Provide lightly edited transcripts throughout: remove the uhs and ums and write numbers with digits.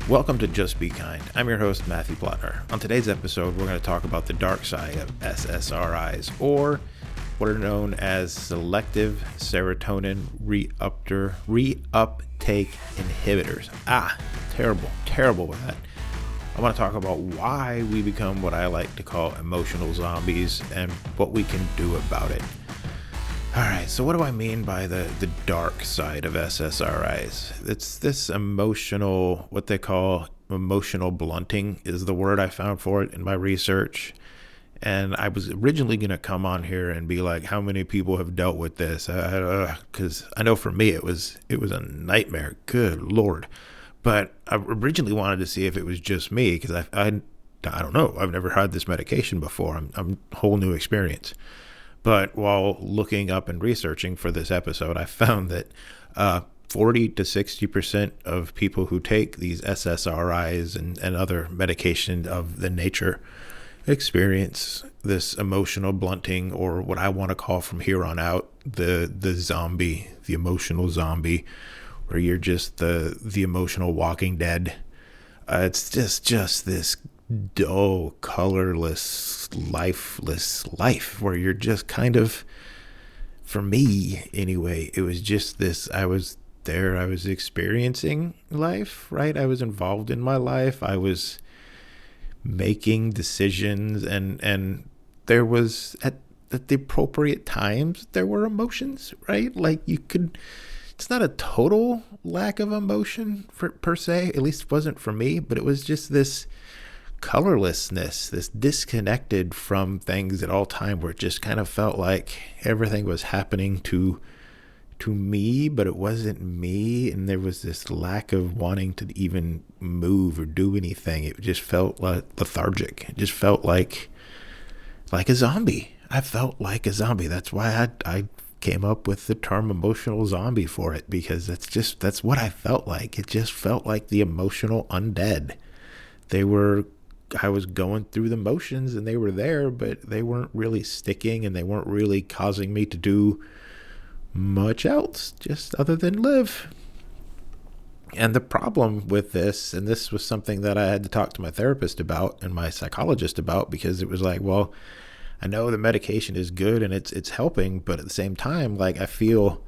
Welcome to Just Be Kind. I'm your host, Matthew Plattner. On today's episode, we're going to talk about the dark side of SSRIs, or what are known as selective serotonin reuptake inhibitors. Terrible with that. I want to talk about why we become what I like to call emotional zombies and what we can do about it. All right, so what do I mean by the dark side of SSRIs? It's this emotional, what they call emotional blunting is the word I found for it in my research. And I was originally going to come on here and be like, how many people have dealt with this? Because I know for me it was a nightmare. Good Lord. But I originally wanted to see if it was just me because I don't know. I've never had this medication before. I'm a whole new experience. But while looking up and researching for this episode, I found that 40 to 60% of people who take these SSRIs and other medication of the nature experience this emotional blunting, or what I want to call from here on out the zombie, the emotional zombie, where you're just the emotional walking dead. It's just this dull, colorless, lifeless life where you're just kind of, for me anyway, it was just this, I was experiencing life, right? I was involved in my life. I was making decisions, and there was at the appropriate times, there were emotions, right? Like it's not a total lack of emotion per se, at least it wasn't for me, but it was just this colorlessness, this disconnected from things at all time, where it just kind of felt like everything was happening to me, but it wasn't me, and there was this lack of wanting to even move or do anything. It just felt like lethargic. It just felt like a zombie. I felt like a zombie. That's why I came up with the term emotional zombie for it, because that's what I felt like. It just felt like the emotional undead. I was going through the motions and they were there, but they weren't really sticking, and they weren't really causing me to do much else just other than live. And the problem with this, and this was something that I had to talk to my therapist about and my psychologist about, because it was like, well, I know the medication is good and it's helping, but at the same time, like, I feel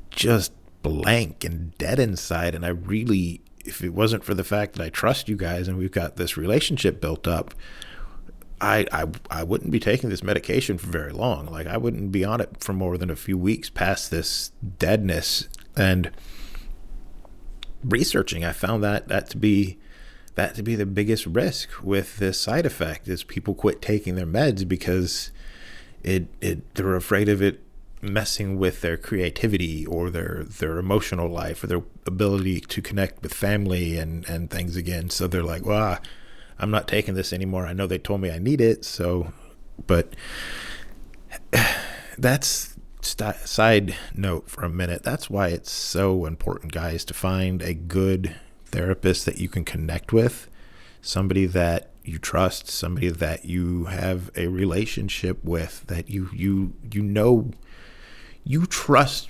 just blank and dead inside. And I really, if it wasn't for the fact that I trust you guys and we've got this relationship built up, I wouldn't be taking this medication for very long. Like, I wouldn't be on it for more than a few weeks past this deadness. And researching, I found that to be the biggest risk with this side effect, is people quit taking their meds because they're afraid of it messing with their creativity or their emotional life or their ability to connect with family and things again. So they're like, well, I'm not taking this anymore. I know they told me I need it. So, but that's side note for a minute. That's why it's so important, guys, to find a good therapist that you can connect with, somebody that you trust, somebody that you have a relationship with, that you trust,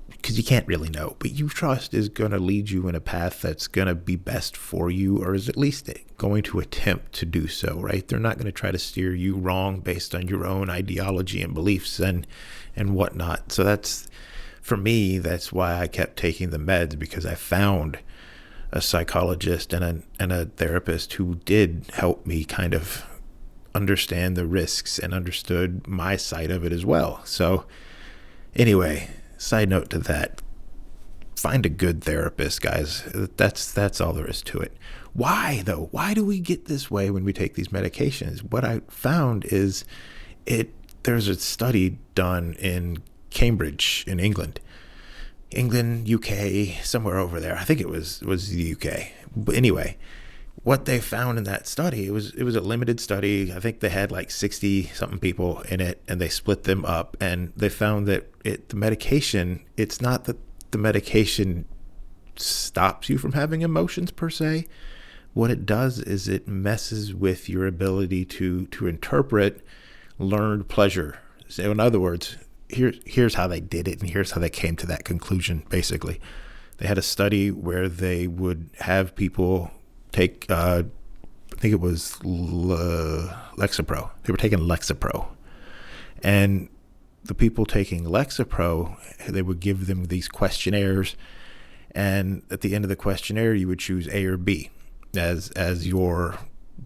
because you can't really know, but you trust is going to lead you in a path that's going to be best for you, or is at least going to attempt to do so, right? They're not going to try to steer you wrong based on your own ideology and beliefs and whatnot. So that's, for me, that's why I kept taking the meds, because I found a psychologist and a therapist who did help me kind of understand the risks and understood my side of it as well. So anyway, side note to that, find a good therapist, guys. That's all there is to it. Why though? Why do we get this way when we take these medications? What I found is there's a study done in Cambridge in England, UK, somewhere over there. I think it was the UK. But anyway, what they found in that study, it was a limited study. I think they had like 60 something people in it, and they split them up, and they found that the medication, it's not that the medication stops you from having emotions per se. What it does is it messes with your ability to interpret learned pleasure. So in other words, here's how they did it, and here's how they came to that conclusion, basically. They had a study where they would have people take, I think it was Lexapro. They were taking Lexapro. And the people taking Lexapro, they would give them these questionnaires. And at the end of the questionnaire, you would choose A or B as your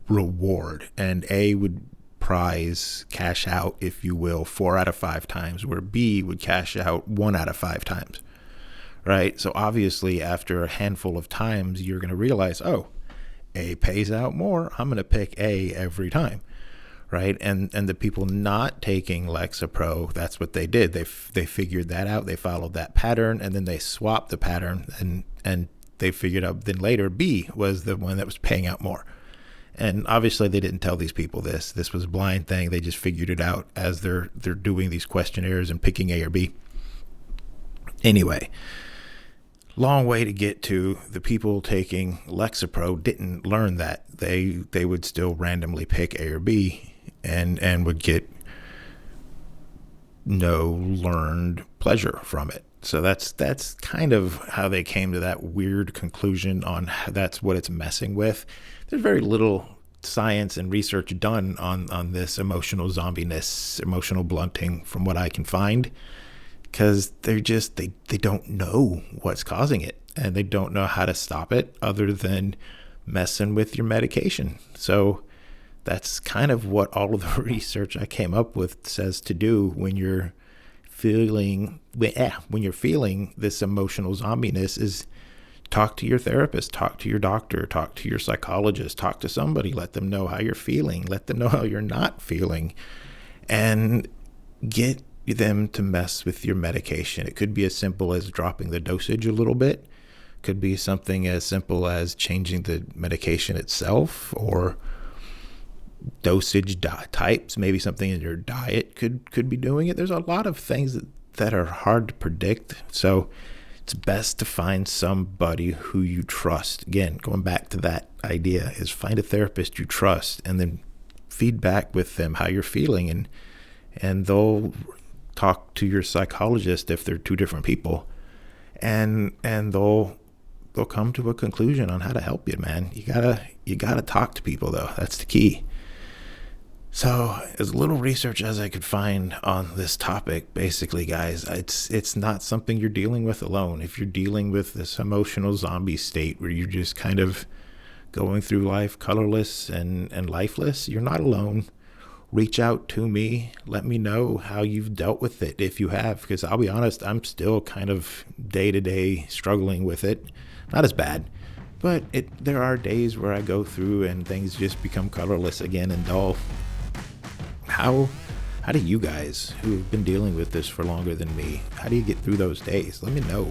reward. And A would prize, cash out, if you will, 4 out of 5 times, where B would cash out 1 out of 5 times. Right? So obviously, after a handful of times, you're going to realize, oh, A pays out more. I'm going to pick A every time. Right? And the people not taking Lexapro, that's what they did. They figured that out. They followed that pattern, and then they swapped the pattern, and they figured out then later B was the one that was paying out more. And obviously they didn't tell these people this. This was a blind thing. They just figured it out as they're doing these questionnaires and picking A or B. Anyway, long way to get to the people taking Lexapro didn't learn that. They would still randomly pick A or B and would get no learned pleasure from it. So that's kind of how they came to that weird conclusion on how that's what it's messing with. There's very little science and research done on this emotional zombiness, emotional blunting, from what I can find, because they don't know what's causing it, and they don't know how to stop it other than messing with your medication. So that's kind of what all of the research I came up with says to do when you're feeling this emotional zombiness is talk to your therapist, talk to your doctor, talk to your psychologist, talk to somebody, let them know how you're feeling, let them know how you're not feeling, and get them to mess with your medication. It could be as simple as dropping the dosage a little bit, could be something as simple as changing the medication itself, or dosage types, maybe something in your diet could be doing it. There's a lot of things that are hard to predict. So it's best to find somebody who you trust. Again, going back to that idea, is find a therapist you trust and then feedback with them how you're feeling, and they'll talk to your psychologist if they're two different people, and they'll come to a conclusion on how to help you, man. You gotta talk to people, though. That's the key. So as little research as I could find on this topic, basically, guys, it's not something you're dealing with alone. If you're dealing with this emotional zombie state where you're just kind of going through life colorless and lifeless, you're not alone. Reach out to me. Let me know how you've dealt with it, if you have, because I'll be honest, I'm still kind of day-to-day struggling with it. Not as bad, but there are days where I go through and things just become colorless again and dull. How do you guys who have been dealing with this for longer than me, how do you get through those days? Let me know.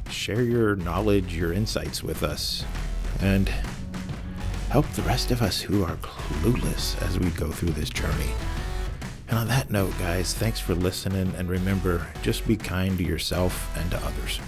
Share your knowledge, your insights with us, and help the rest of us who are clueless as we go through this journey. And on that note, guys, thanks for listening, and remember, just be kind to yourself and to others.